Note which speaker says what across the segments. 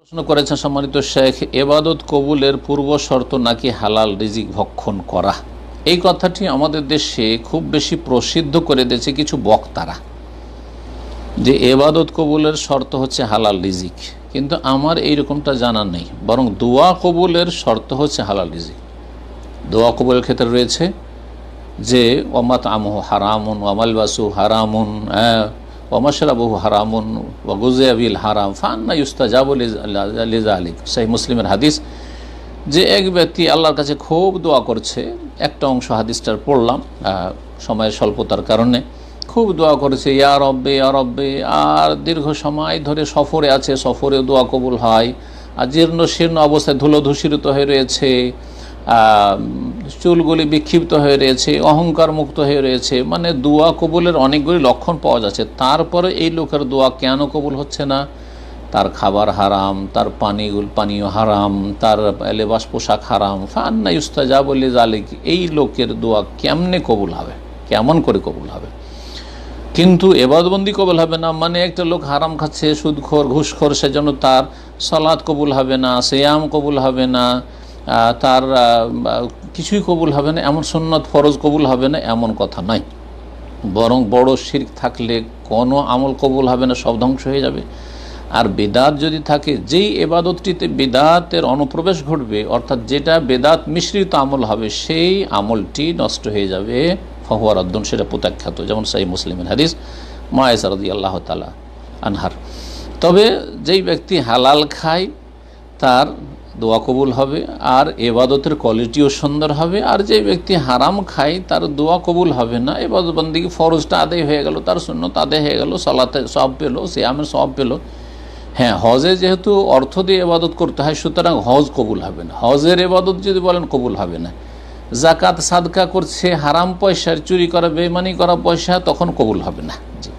Speaker 1: প্রশ্ন করেছেন সম্মানিত শেখ, এবাদত কবুলের পূর্ব শর্ত নাকি হালাল রিজিক ভক্ষণ করা। এই কথাটি আমাদের দেশে খুব বেশি প্রসিদ্ধ করে দিয়েছে কিছু বক্তারা, যে এবাদত কবুলের শর্ত হচ্ছে হালাল রিজিক। কিন্তু আমার এইরকমটা জানা নেই, বরং দোয়া কবুলের শর্ত হচ্ছে হালাল রিজিক। দোয়া কবুলের ক্ষেত্রে রয়েছে যে ওয়ামাত আমহু হারামুন ওয়ামালবাসু হারামুন ওয়ামাশরাবহু হারামুন ওয়াগুযিয়া বিল হারাম ফান্না ইউস্তাজাবু লিযালিক। সহিহ মুসলিমের হাদিস, যে এক ব্যক্তি আল্লাহর কাছে খুব দোয়া করছে, একটা অংশ হাদিসটার পড়লাম সময়ের স্বল্পতার কারণে, খুব দোয়া করেছে ইয়া রব্বে ইয়া রব্বে, আর দীর্ঘ সময় ধরে সফরে আছে, সফরেও দোয়া কবুল হয়, আর জীর্ণ শীর্ণ অবস্থায় ধুলো ধূসরিত হয়ে রয়েছে, চুলগুলি বিক্ষিপ্ত হয়ে রয়েছে, অহংকার মুক্ত হয়ে রয়েছে, মানে দোয়া কবুলের অনেকগুলি লক্ষণ পাওয়া যাচ্ছে। তারপরে এই লোকের দোয়া কেন কবুল হচ্ছে না? তার খাবার হারাম, তার পানীয় হারাম, তার লেবাস পোশাক হারাম। ফান্না ইউস্তাজাবু লিযালিক, এই লোকের দোয়া কেমনে কবুল হবে, কেমন করে কবুল হবে? কিন্তু এবাদতবন্দি কবুল হবে না মানে একটা লোক হারাম খাচ্ছে, সুদখোর, ঘুষখোর, সেজন্য তার সালাত কবুল হবে না, সিয়াম কবুল হবে না, তার কিছুই কবুল হবে না, এমন সুন্নত ফরজ কবুল হবে না, এমন কথা নাই। বরং বড় শিরক থাকলে কোনো আমল কবুল হবে না, সব ধ্বংস হয়ে যাবে। আর বেদাত যদি থাকে, যেই এবাদতটিতে বেদাতের অনুপ্রবেশ ঘটবে, অর্থাৎ যেটা বেদাত মিশ্রিত আমল হবে, সেই আমলটি নষ্ট হয়ে যাবে, ফাহুয়া রাদ্দুন, সেটা প্রত্যাখ্যাত। যেমন সহিহ মুসলিমের হাদিস মা আয়েশা রাদিয়াল্লাহু তাআলা আনহার। তবে যেই ব্যক্তি হালাল খায় তার দোয়া কবুল হবে, আর এবাদতের কোয়ালিটিও সুন্দর হবে। আর যে ব্যক্তি হারাম খায় তার দোয়া কবুল হবে না। এবাদত বন্দেগী ফরজটা আদায় হয়ে গেল, তার সুন্নত আদায় হয়ে গেল, সালাতে সওয়াব পেল, সিয়ামের সওয়াব পেল। হ্যাঁ, হজে যেহেতু অর্থ দিয়ে এবাদত করতে হয়, সুতরাং হজ কবুল হবে না। হজের এবাদত যদি বলেন কবুল হবে না। জাকাত সাদকা করছে হারাম পয়সার, চুরি করা, বেঈমানি করা পয়সা, তখন কবুল হবে না। জি,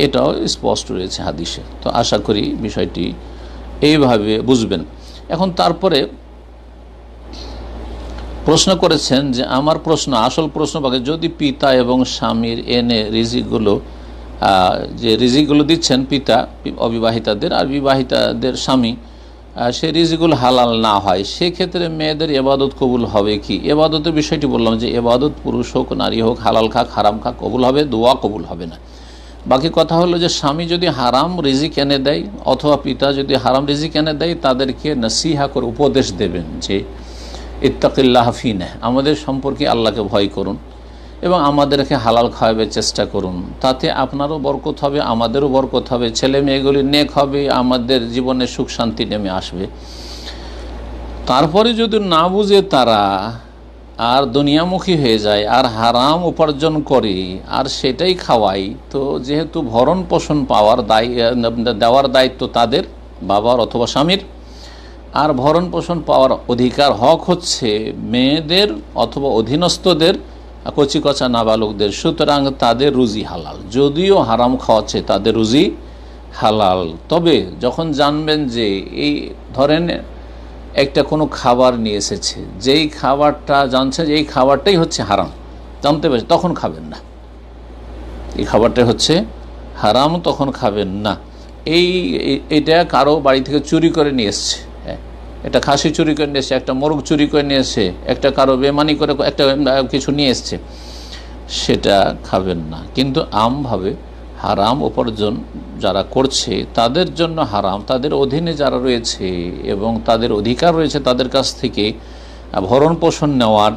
Speaker 1: এটাও স্পষ্ট রয়েছে হাদিসে। তো আশা করি বিষয়টি এইভাবে বুঝবেন। এখন তারপরে প্রশ্ন করেছেন যে আমার প্রশ্ন, আসল প্রশ্ন বাকি, যদি পিতা এবং স্বামীর এনে রিজিকগুলো, যে রিজিকগুলো দিচ্ছেন পিতা অবিবাহিতাদের, আর বিবাহিতাদের স্বামী, সে রিজিকগুলো হালাল না হয়, সেক্ষেত্রে মেয়েদের এবাদত কবুল হবে কি? এবাদতের বিষয়টি বললাম যে এবাদত পুরুষ হোক নারী হোক, হালাল খাক হারাম খাক, কবুল হবে, দোয়া কবুল হবে না। বাকি কথা হলো যে স্বামী যদি হারাম রিজিক এনে দেয় অথবা পিতা যদি হারাম রিজিক এনে দেয়, তাদেরকে নসিহা করে উপদেশ দেবেন যে ইত্তাকিল্লাহ ফিনা, আমাদের সম্পর্কে আল্লাহকে ভয় করুন এবং আমাদেরকে হালাল খাওয়াবার চেষ্টা করুন, তাতে আপনারও বরকত হবে, আমাদেরও বরকত হবে, ছেলে মেয়েগুলি নেক হবে, আমাদের জীবনে সুখ শান্তি নেমে আসবে। তারপরে যদি না বুঝে তারা আর দুনিয়ামুখী হয়ে যায় আর হারাম উপার্জন করে আর সেটাই খাওয়াই, তো যেহেতু ভরণ পোষণ দেওয়ার দায়িত্ব তাদের, বাবার অথবা স্বামীর, আর ভরণ পোষণ পাওয়ার অধিকার হক হচ্ছে মেয়েদের অথবা অধীনস্থদের, কচিকচা নাবালকদের, সুতরাং তাদের রুজি হালাল। যদিও হারাম খাওয়াচ্ছে, তাদের রুজি হালাল। তবে যখন জানবেন যে এই ধরেন একটা কোনো খাবার নিয়ে এসেছে, যেই খাবারটা জানছে যে এই খাবারটাই হচ্ছে হারাম, জানতে পারছে, তখন খাবেন না। এই খাবারটাই হচ্ছে হারাম, তখন খাবেন না। এটা কারো বাড়ি থেকে চুরি করে নিয়ে এসছে, একটা খাসি চুরি করে নিয়ে এসছে, একটা মোরগ চুরি করে নিয়ে এসছে, একটা কারো বেমানি করে একটা কিছু নিয়ে এসছে, সেটা খাবেন না। কিন্তু আমভাবে হারাম উপার্জন যারা করছে তাদের জন্য হারাম, তাদের অধীনে যারা রয়েছে এবং তাদের অধিকার রয়েছে তাদের কাছ থেকে ভরণ পোষণ নেওয়ার,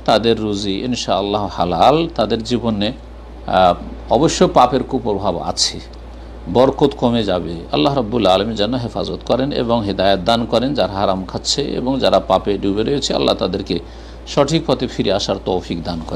Speaker 1: তাদের রুজি ইনশাআল্লাহ হালাল। তাদের জীবনে অবশ্য পাপের কুপ্রভাব আছে, বরকত কমে যাবে। আল্লাহ রাব্বুল আলামিন যেন হেফাজত করেন এবং হেদায়েত দান করেন যারা হারাম খাচ্ছে এবং যারা পাপে ডুবে রয়েছে, আল্লাহ তাদেরকে সঠিক পথে ফিরে আসার তৌফিক দান করেন।